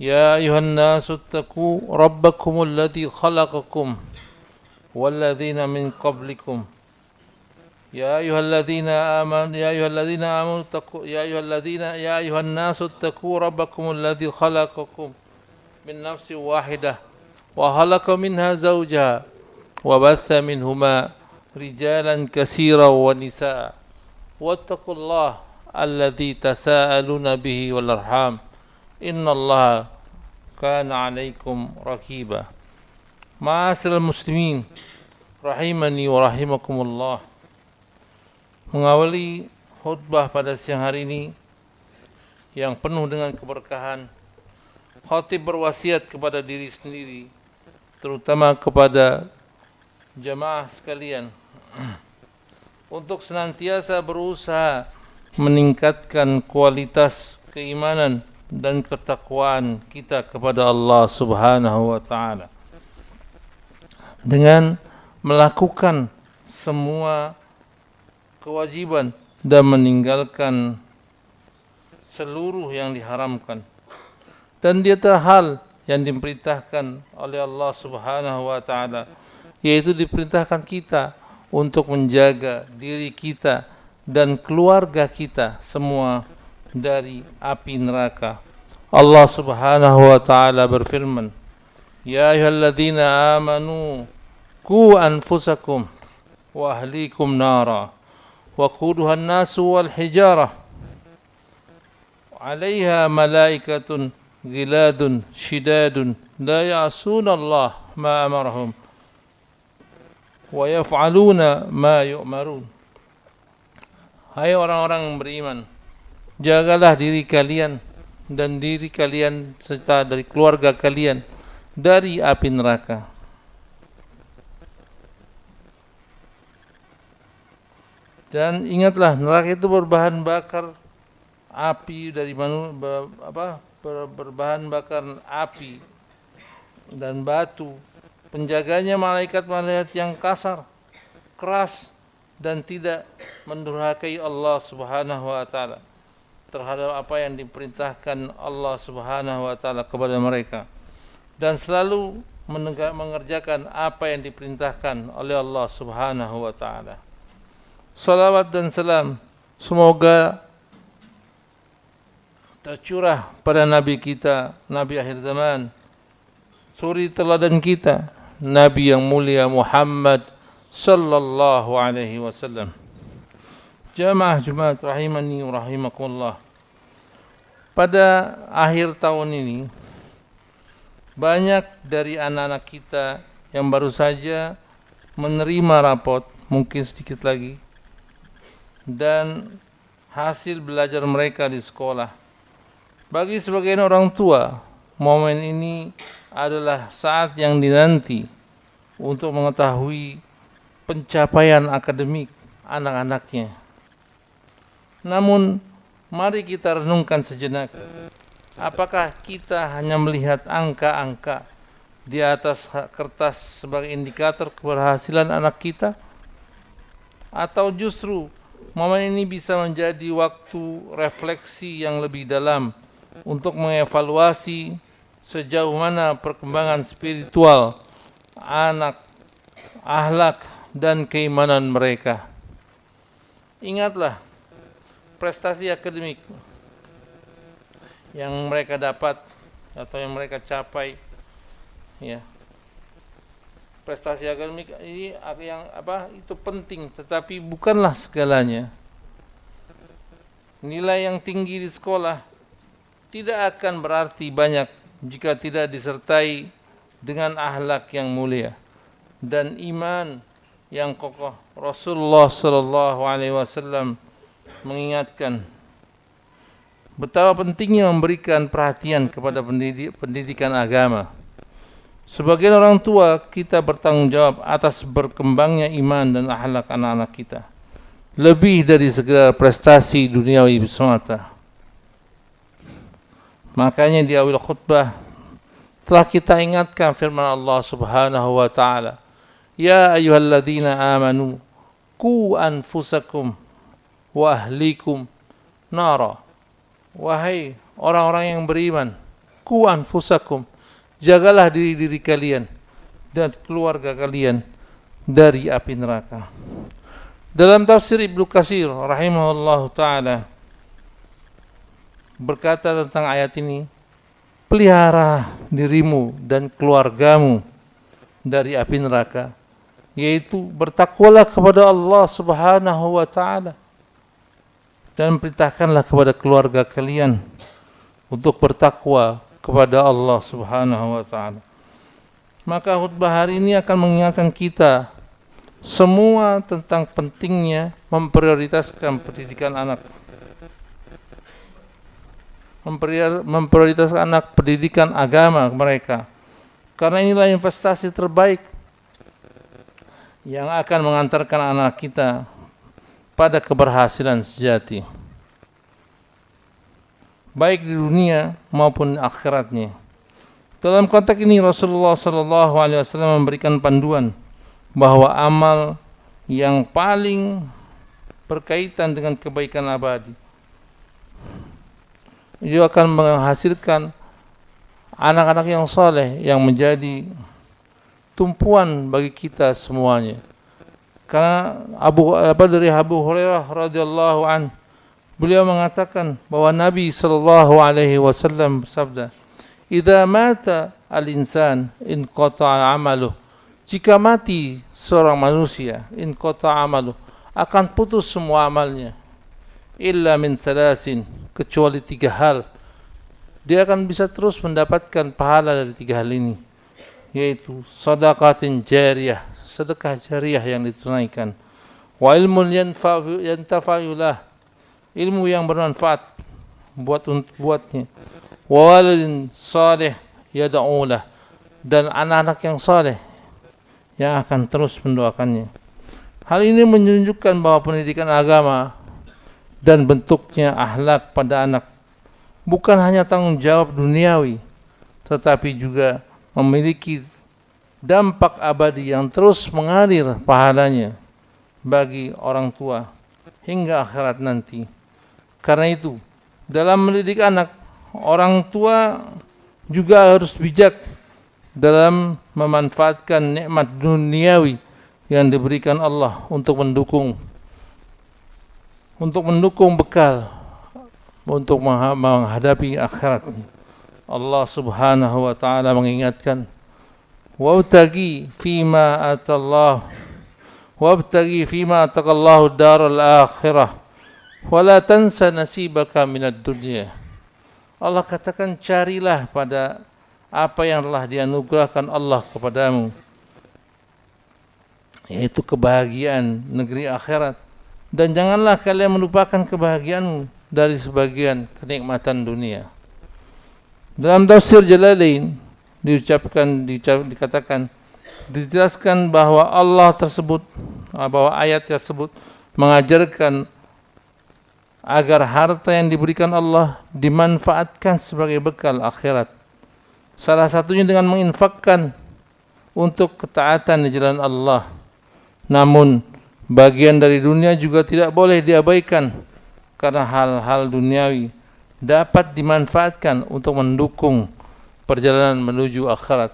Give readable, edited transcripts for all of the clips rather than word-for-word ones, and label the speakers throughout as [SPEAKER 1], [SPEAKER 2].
[SPEAKER 1] يا أيها الناس اتقوا ربكم الذي خلقكم والذين من قبلكم يا أيها الذين آمنوا اتقوا يا أيها الناس اتقوا ربكم الذي خلقكم من نفس واحدة وخلق منها زوجها وبث منهما رجالا كثيرا ونساء واتقوا الله الذي تساءلون به والأرحام إن الله كان عليكم رقيبا. Ma'asyiral muslimin rahimani wa rahimakumullah. Mengawali khutbah pada siang hari ini yang penuh dengan keberkahan, khatib berwasiat kepada diri sendiri, terutama kepada jamaah sekalian, untuk senantiasa berusaha meningkatkan kualitas keimanan dan ketakwaan kita kepada Allah Subhanahu wa taala dengan melakukan semua kewajiban dan meninggalkan seluruh yang diharamkan, dan di antara hal yang diperintahkan oleh Allah Subhanahu wa taala yaitu diperintahkan kita untuk menjaga diri kita dan keluarga kita semua dari api neraka. Allah Subhanahu wa taala berfirman, Ya ayyuhalladzina amanu qu anfusakum wa ahlikum nara wa quduha an-nasu wal hijarah 'alaiha malaikatun ghiladun shidadun la ya'suna Allah ma amarahum wa yaf'aluna ma yu'marun. Hai orang-orang yang beriman, jagalah diri kalian dan diri kalian serta dari keluarga kalian dari api neraka. Dan ingatlah, neraka itu berbahan bakar api dari berbahan bakar api dan batu. Penjaganya malaikat-malaikat yang kasar, keras, dan tidak mendurhakai Allah Subhanahu wa taala terhadap apa yang diperintahkan Allah Subhanahu wa taala kepada mereka, dan selalu mengerjakan apa yang diperintahkan oleh Allah Subhanahu wa taala. Salawat dan salam semoga tercurah pada Nabi kita, Nabi akhir zaman, suri teladan kita, Nabi yang mulia Muhammad sallallahu alaihi wasallam. Jamaah Jumat rahimani wa rahimakumullah. Pada akhir tahun ini banyak dari anak-anak kita yang baru saja menerima rapot, mungkin sedikit lagi, dan hasil belajar mereka di sekolah. Bagi sebagian orang tua, momen ini adalah saat yang dinanti untuk mengetahui pencapaian akademik anak-anaknya. Namun, mari kita renungkan sejenak. Apakah kita hanya melihat angka-angka di atas kertas sebagai indikator keberhasilan anak kita? Atau justru momen ini bisa menjadi waktu refleksi yang lebih dalam untuk mengevaluasi sejauh mana perkembangan spiritual anak, akhlak, dan keimanan mereka. Ingatlah, prestasi akademik yang mereka dapat atau yang mereka capai, ya, prestasi akademik ini itu penting, tetapi bukanlah segalanya. Nilai yang tinggi di sekolah tidak akan berarti banyak jika tidak disertai dengan akhlak yang mulia dan iman yang kokoh. Rasulullah sallallahu alaihi wasallam mengingatkan betapa pentingnya memberikan perhatian kepada pendidikan agama. Sebagai orang tua, kita bertanggung jawab atas berkembangnya iman dan akhlak anak-anak kita, lebih dari segala prestasi duniawi semata. Makanya di awal khutbah telah kita ingatkan firman Allah Subhanahu wa taala, Ya ayyuhalladzina amanu qu anfusakum wa ahlikum nara. Wahai orang-orang yang beriman, Qu anfusakum, jagalah diri kalian dan keluarga kalian dari api neraka. Dalam tafsir Ibnu Katsir rahimahullahu taala berkata tentang ayat ini, pelihara dirimu dan keluargamu dari api neraka, yaitu bertakwalah kepada Allah Subhanahu wa taala dan perintahkanlah kepada keluarga kalian untuk bertakwa kepada Allah Subhanahu wa taala. Maka khutbah hari ini akan mengingatkan kita semua tentang pentingnya memprioritaskan pendidikan anak. Memprioritaskan anak, pendidikan agama mereka. Karena inilah investasi terbaik yang akan mengantarkan anak kita pada keberhasilan sejati, baik di dunia maupun akhiratnya. Dalam konteks ini Rasulullah SAW memberikan panduan bahwa amal yang paling berkaitan dengan kebaikan abadi itu akan menghasilkan anak-anak yang saleh yang menjadi tumpuan bagi kita semuanya. Karena dari Abu Hurairah radhiyallahu an, beliau mengatakan bahwa Nabi sallallahu alaihi wasallam bersabda, "Idza mata al-insan inqata'a 'amaluh." Jika mati seorang manusia, inqata'a 'amaluh, akan putus semua amalnya. Illa min thalasin, kecuali 3 hal. Dia akan bisa terus mendapatkan pahala dari 3 hal ini, yaitu sedekatin jariyah, sedekah jariyah yang ditunaikan, wa ilmun yantafa'ulah, ilmu yang bermanfaat buatnya, wa walidin salih yad'ulah, dan anak-anak yang saleh yang akan terus mendoakannya. Hal ini menunjukkan bahwa pendidikan agama dan bentuknya akhlak pada anak bukan hanya tanggung jawab duniawi, tetapi juga memiliki dampak abadi yang terus mengalir pahalanya bagi orang tua hingga akhirat nanti. Karena itu, dalam mendidik anak, orang tua juga harus bijak dalam memanfaatkan nikmat duniawi yang diberikan Allah untuk mendukung bekal untuk menghadapi akhirat. Allah Subhanahu wa taala mengingatkan, wabtagi fima atakallahu daral akhirah wala tansa nasibaka minad dunya. Allah katakan, carilah pada apa yang telah dianugerahkan Allah kepadamu, yaitu kebahagiaan negeri akhirat, dan janganlah kalian melupakan kebahagiaanmu dari sebagian kenikmatan dunia. Dalam tafsir Jalalain dijelaskan bahwa bahwa ayat tersebut mengajarkan agar harta yang diberikan Allah dimanfaatkan sebagai bekal akhirat. Salah satunya dengan menginfakkan untuk ketaatan di jalan Allah. Namun bagian dari dunia juga tidak boleh diabaikan, karena hal-hal duniawi dapat dimanfaatkan untuk mendukung perjalanan menuju akhirat.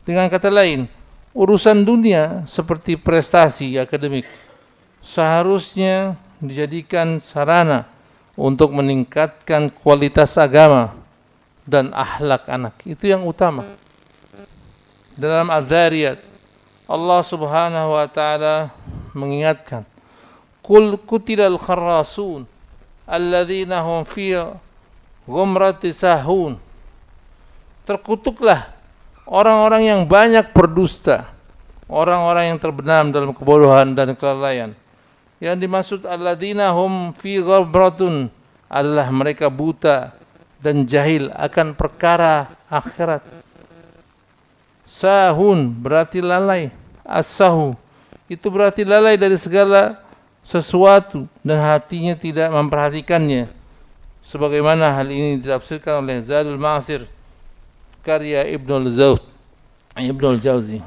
[SPEAKER 1] Dengan kata lain, urusan dunia seperti prestasi akademik seharusnya dijadikan sarana untuk meningkatkan kualitas agama dan akhlak anak. Itu yang utama. Dalam Az-Zariyat, Allah Subhanahu wa taala mengingatkan, "Qul qutilal kharrasun alladzina hum fi ghumrati sahun." Terkutuklah orang-orang yang banyak berdusta, orang-orang yang terbenam dalam kebodohan dan kelalaian. Yang dimaksud alladzina hum fi ghumratun adalah mereka buta dan jahil akan perkara akhirat. Sahun berarti lalai. As-sahu itu berarti lalai dari segala sesuatu dan hatinya tidak memperhatikannya. Sebagaimana hal ini ditafsirkan oleh Zadul Ma'asir karya Ibnul Jauzi.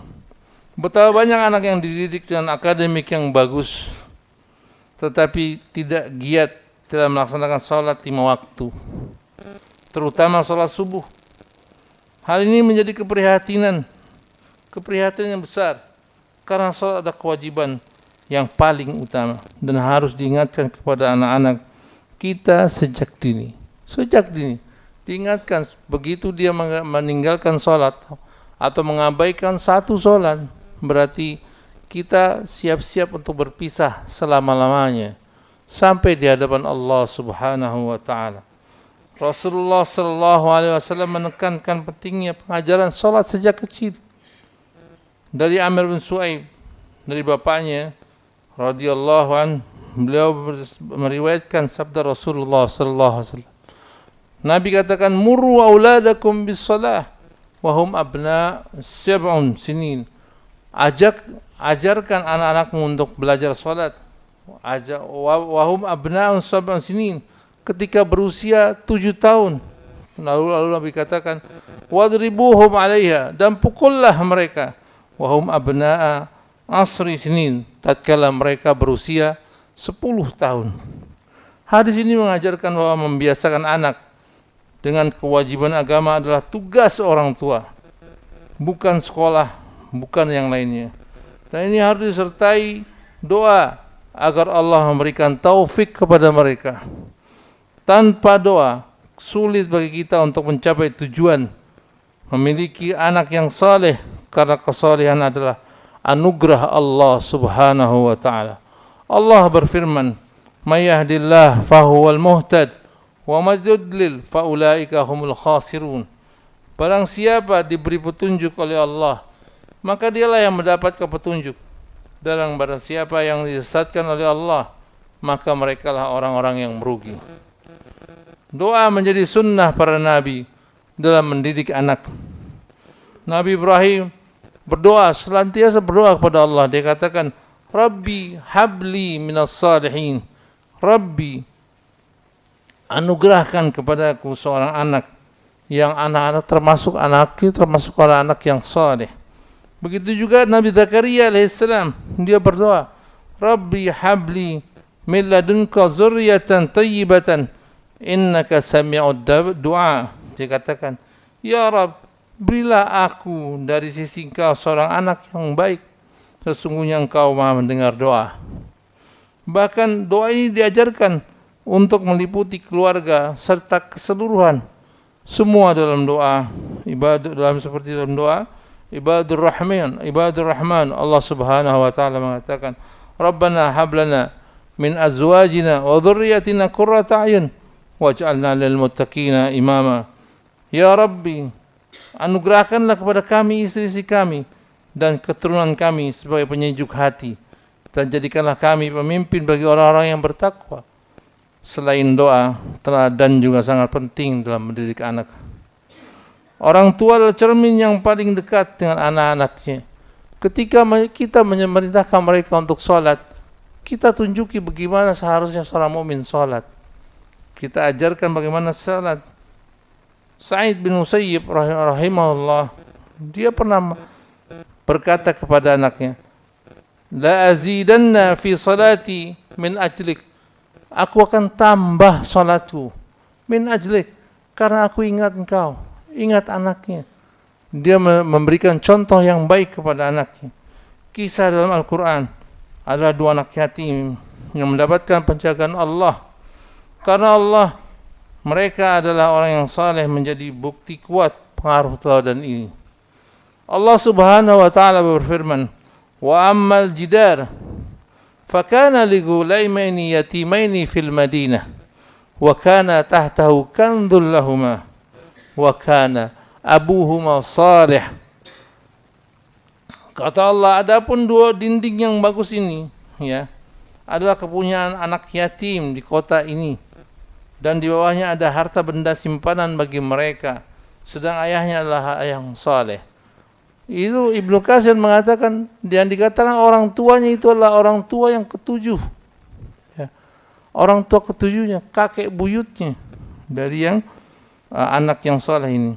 [SPEAKER 1] Betapa banyak anak yang dididik dengan akademik yang bagus, tetapi tidak giat dalam melaksanakan salat 5 waktu. terutama sholat subuh. Hal ini menjadi keprihatinan yang besar, karena sholat ada kewajiban yang paling utama dan harus diingatkan kepada anak-anak kita sejak dini. Diingatkan, begitu dia meninggalkan sholat atau mengabaikan satu sholat, berarti kita siap-siap untuk berpisah selama-lamanya sampai di hadapan Allah Subhanahu wa taala. Rasulullah sallallahu alaihi wasallam menekankan pentingnya pengajaran salat sejak kecil. Dari Amir bin Su'aib, dari bapaknya radhiyallahu an, beliau meriwayatkan sabda Rasulullah sallallahu alaihi wasallam. Nabi katakan, "Murru auladakum bis shalah wa hum abna 7 sinin." Ajarkan anak-anakmu untuk belajar salat. Wa hum abna 7 sinin, ketika berusia 7 tahun. Lalu Nabi katakan, wadribuhum 'alaiha, dan pukullah mereka. Wa hum abna'a 10 sinin, tatkala mereka berusia 10 tahun. Hadis ini mengajarkan bahwa membiasakan anak dengan kewajiban agama adalah tugas orang tua, bukan sekolah, bukan yang lainnya. Dan ini harus disertai doa agar Allah memberikan taufik kepada mereka. Tanpa doa, sulit bagi kita untuk mencapai tujuan memiliki anak yang saleh, karena kesalehan adalah anugerah Allah Subhanahu wa taala. Allah berfirman, "May yahdillahu fahuwal muhtad wa may yudlil faulaika humul khasirun." Barang siapa diberi petunjuk oleh Allah, maka dialah yang mendapatkan petunjuk. Dan barang siapa yang disesatkan oleh Allah, maka merekalah orang-orang yang merugi. Doa menjadi sunnah para nabi dalam mendidik anak. Nabi Ibrahim berdoa, senantiasa berdoa kepada Allah. Dia katakan, "Rabbi habli minas salihin." Rabbi, anugerahkan kepadaku seorang anak, yang anak-anak termasuk anakku, termasuk anak-anak yang saleh. Begitu juga Nabi Zakaria alaihissalam, dia berdoa, "Rabbi habli min ladunka zurriyatan tayyibatan innaka sami'ud du'a." Dia katakan, "Ya Rabb, berilah aku dari sisi Engkau seorang anak yang baik, sesungguhnya Engkau Maha mendengar doa." Bahkan doa ini diajarkan untuk meliputi keluarga serta keseluruhan. Semua dalam doa, ibadah seperti dalam doa Ibadur Rahman, Allah Subhanahu wa taala mengatakan, "Rabbana hab lana min azwajina wa dhurriyyatina qurrata a'yun waj'alna lil muttaqina imama." Ya Rabbi, anugerahkanlah kepada kami istri-istri kami dan keturunan kami sebagai penyejuk hati, dan jadikanlah kami pemimpin bagi orang-orang yang bertakwa. Selain doa, teladan juga sangat penting dalam mendidik anak. Orang tua adalah cermin yang paling dekat dengan anak-anaknya. Ketika kita memerintahkan mereka untuk sholat, kita tunjuki bagaimana seharusnya seorang mukmin sholat. Kita ajarkan bagaimana sholat. Sa'id bin Musayyib rahimahullah, dia pernah berkata kepada anaknya, "La azidanna fi salati min ajlik." Aku akan tambah sholatku min ajlik, karena aku ingat engkau. Ingat anaknya. Dia memberikan contoh yang baik kepada anaknya. Kisah dalam Al-Quran adalah 2 anak yatim yang mendapatkan penjagaan Allah. Karena Allah, mereka adalah orang yang saleh, menjadi bukti kuat pengaruh teladan ini. Allah Subhanahu wa taala berfirman, "Wa ammal jidar fakana li ghulaimaini yatimaini fil Madinah wa kana tahtahu kanzul lahumā wa kana abuhuma salih." Kata Allah, adapun 2 dinding yang bagus ini, ya, adalah kepunyaan anak yatim di kota ini, dan di bawahnya ada harta benda simpanan bagi mereka, sedang ayahnya adalah yang saleh. Itu Ibnu Katsir mengatakan, yang dikatakan orang tuanya itu adalah orang tua yang ke-7, ya. Orang tua ke-7-nya, kakek buyutnya dari yang anak yang saleh ini.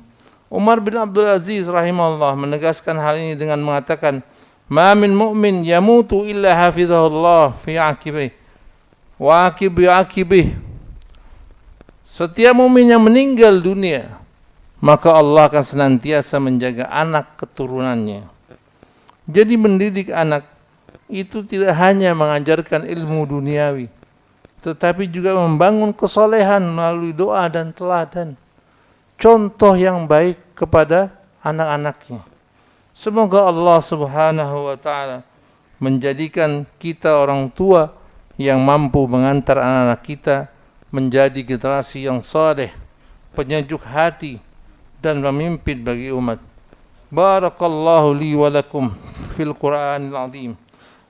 [SPEAKER 1] Umar bin Abdul Aziz rahimahullah menegaskan hal ini dengan mengatakan, "Ma min mu'min yamutu illa hafizahullah fi aqibih wa aqibih." Setiap mukmin yang meninggal dunia, maka Allah akan senantiasa menjaga anak keturunannya. Jadi mendidik anak itu tidak hanya mengajarkan ilmu duniawi, tetapi juga membangun kesolehan melalui doa dan teladan. Contoh yang baik kepada anak-anaknya. Semoga Allah Subhanahu wa taala menjadikan kita orang tua yang mampu mengantar anak-anak kita menjadi generasi yang saleh, penyejuk hati dan pemimpin bagi umat. Barakallahu li wa lakum fil Qur'anil azim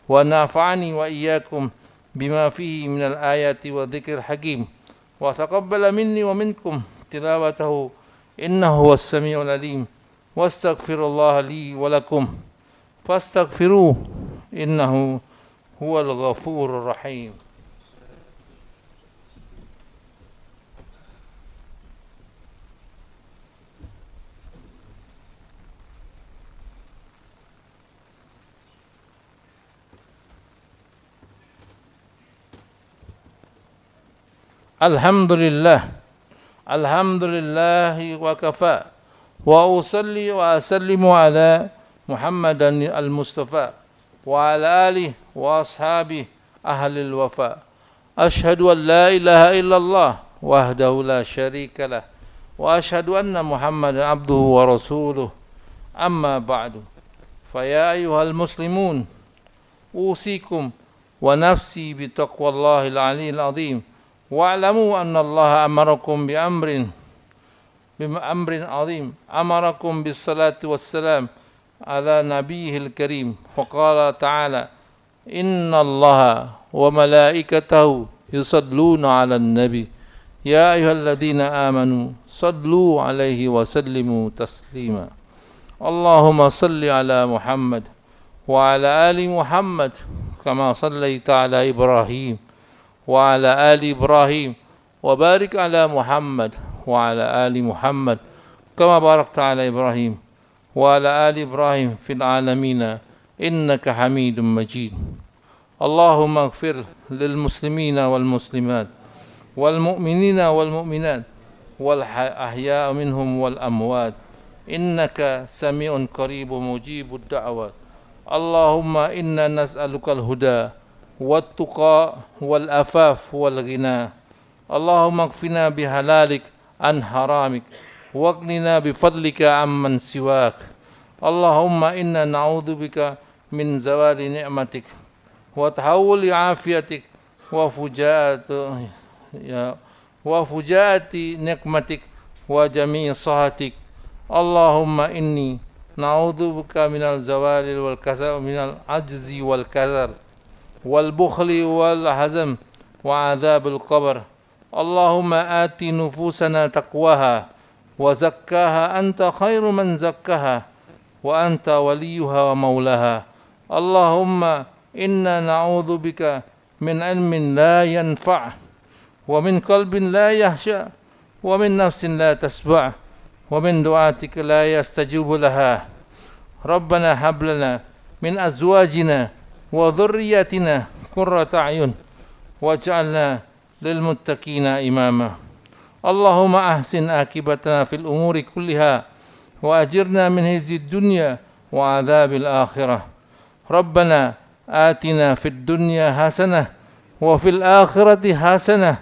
[SPEAKER 1] wa nafa'ani wa iyyakum bima fihi minal ayati wa dzikril hakim wa taqabbala minni wa minkum tilawatahu innahu huwas samiul alim. Wastaghfirullah li wa lakum fastaghfiruhu innahu huwal ghafurur rahim. Alhamdulillah, alhamdulillahi wa kafa, wa usalli wa asallimu ala Muhammadan al-Mustafa wa ala alihi wa ashabihi ahlil wafa. Ashhadu an la ilaha illallah wahdahu la syarika lah wa ashhadu anna Muhammadan abduhu wa rasuluh. Amma ba'du. Faya ayyuhal muslimun, usikum wa nafsi bitaqwallahil aliyyil azim. Wa'lamu anna Allah amarakum bi'amrin azim, amarakum bis salatu wassalam ala nabiyihil karim. Faqala ta'ala, inna Allah wa malaikatahu yusalluna ala nabi ya ayyuhalladzina amanu sallu alaihi wa sallimu taslima. Allahumma salli ala Muhammad wa ala ali Muhammad kama sallaita ala Ibrahim wa ala ali Ibrahim wa barik ala Muhammad wa ala ali Muhammad kama barakta ala Ibrahim wa ala ali Ibrahim fil alamina innaka Hamidum Majid. Allahumma ighfir lil muslimina wal muslimat wal mu'minina wal mu'minat wal ahya'a minhum wal amwat innaka sami'un qaribun mujibud da'wat. Allahumma inna nas'aluka al-huda والتقى والأفاف والغنى. اللهم اكفنا بحلالك عن حرامك واغننا بفضلك عمن سواك. اللهم إنا نعوذ بك من زوال نعمتك وتحول عافيتك وفجاءة نقمتك وجميع صحتك. اللهم إني نعوذ بك من الزوال والكسل ومن العجز والكسل والبخل والحزم وعذاب القبر. اللهم آت نفوسنا تقواها وزكاها أنت خير من زكاها وأنت وليها ومولاها. اللهم إنا نعوذ بك من علم لا ينفع ومن قلب لا يخشع ومن نفس لا تشبع ومن دعاتك لا يستجيب لها. ربنا هب لنا من أزواجنا وذرياتنا قرة أعين واجعلنا للمتقين إماما. اللهم أحسن عاقبتنا في الأمور كلها وأجرنا من خزي الدنيا وعذاب الآخرة. ربنا آتنا في الدنيا حسنة وفي الآخرة حسنة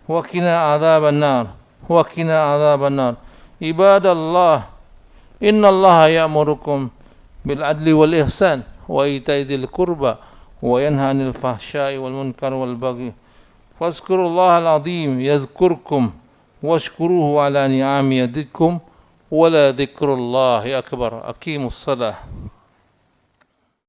[SPEAKER 1] وقنا عذاب النار وقنا عذاب النار. عباد الله، إن الله يأمركم بالعدل والإحسان وإيتاء ذي القربى وينهى عن الفحشاء والمنكر والبغي. فاذكروا الله العظيم يذكركم واشكروه على نعمه يزدكم ولذكر الله أكبر. أقيموا الصلاة.